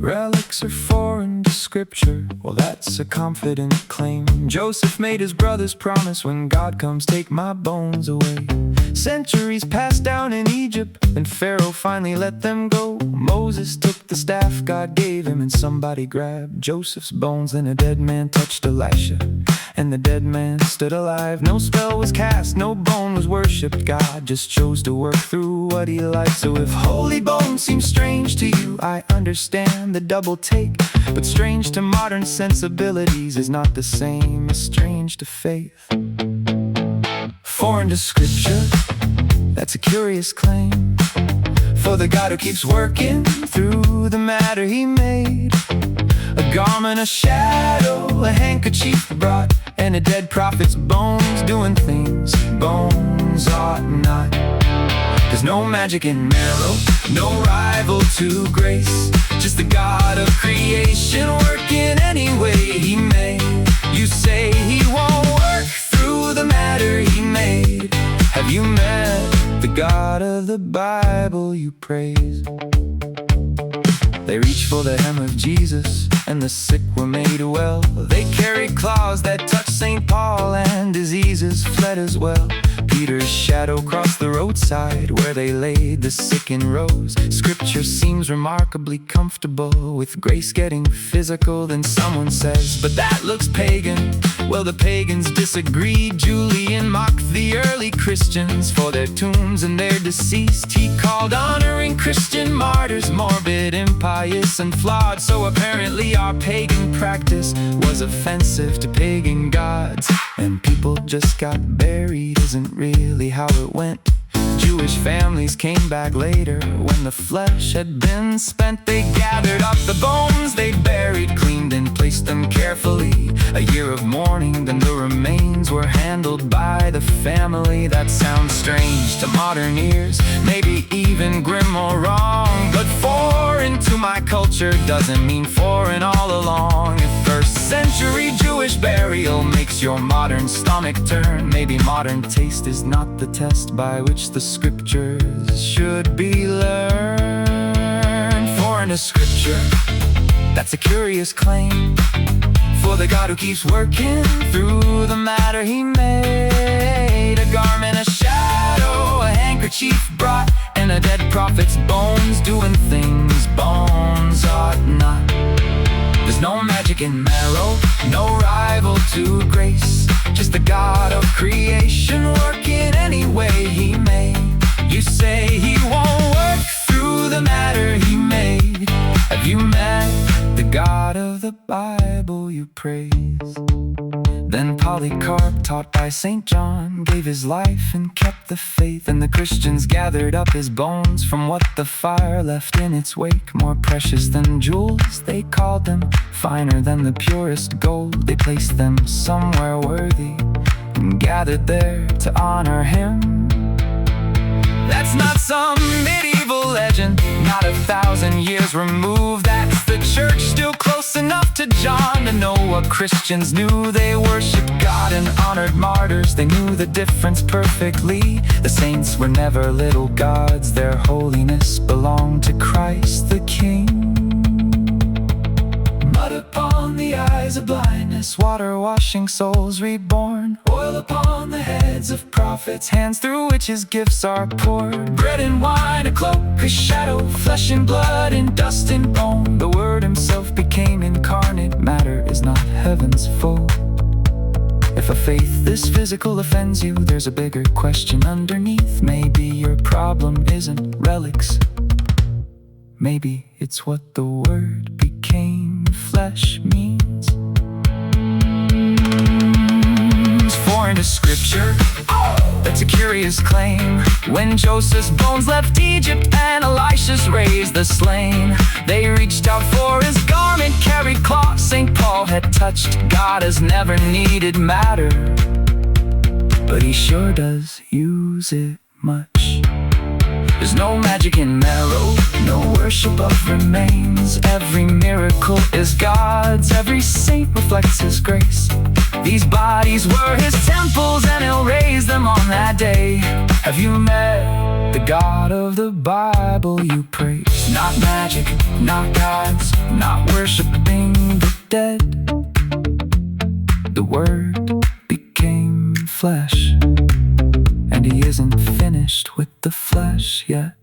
Relics are foreign to scripture, well that's a confident claim. Joseph made his brothers promise, when God comes take my bones away. Centuries passed down in Egypt, and Pharaoh finally let them go. Moses took the staff God gave him, and somebody grabbed Joseph's bones. Then a dead man touched Elisha, and the dead man stood alive. No spell was cast, no bone was worshipped. God just chose to work through what he liked. So if holy bones seem strange to you, I understand the double take. But strange to modern sensibilities is not the same as strange to faith. Foreign to scripture, that's a curious claim. For the God who keeps working through the matter he made. A garment, a shadow, a handkerchief brought, and a dead prophet's bones doing things bones ought not. There's no magic in marrow, no rival to grace. Just the God of creation working any way he may. You say he won't work through the matter he made. Have you met the God of the Bible you praise? They reached for the hem of Jesus, and the sick were made well. They carried claws that touched St. Paul, and diseases fled as well. Peter's shadow crossed the roadside, where they laid the sick in rows. Scripture seems remarkably comfortable, with grace getting physical. Then someone says, but that looks pagan. Well, the pagans disagreed. Julian mocked the early Christians for their tombs and their deceased. He called honoring Christian martyrs morbid, impious, and flawed. So apparently our pagan practice was offensive to pagan gods, and people just got buried isn't really how it went. Jewish families came back later, when the flesh had been spent. They gathered up the bones they buried, cleaned and placed them carefully. A year of mourning, then the remains were handled by the family. That sounds strange to modern ears, maybe even grim or wrong. But foreign to my culture doesn't mean foreign all along. If first century Jewish burial makes your modern stomach turn, maybe modern taste is not the test by which the scriptures should be learned. Foreign to scripture, that's a curious claim. For the God who keeps working through the matter he made. A garment, a shadow, a handkerchief brought, and a dead prophet's bones doing things bones ought not. There's no magic in marrow, no rival to grace. Just the God of creation working any way he may. You say he won't work through the matter he made. Have you met the God of the Bible you praise? Then Polycarp, taught by St. John, gave his life and kept the faith. And the Christians gathered up his bones from what the fire left in its wake. More precious than jewels, they called them, finer than the purest gold. They placed them somewhere worthy and gathered there to honor him. That's not some medieval legend, not 1,000 years removed. That's the church, still close enough to John to know what Christians knew. They worshiped God and honored martyrs. They knew the difference perfectly. The saints were never little gods. Their holiness belonged to Christ the King. Mud upon the eyes of blindness, water washing souls reborn. Oil upon the heads of prophets, hands through which his gifts are poured. Bread and wine, a cloak, a shadow, flesh and blood and dust and bone. The Word himself became incarnate. Matter is not heaven's foe. If a faith this physical offends you, there's a bigger question underneath. Maybe your problem isn't relics. Maybe it's what the Word became flesh means. Foreign to scripture, that's a curious claim. When Joseph's bones left Egypt and Elisha's raised the slain, they reached out for his garment, carried cloth St. Paul had touched. God has never needed matter, but he sure does use it much. There's no magic in marrow, No worship of remains. Every miracle is God's. Every saint reflects His grace. These bodies were His temples, and He'll raise them on that day. Have you met the God of the Bible you praise? Not magic, not gods, not worshiping the dead. The Word became flesh, and He isn't finished with the flesh yet.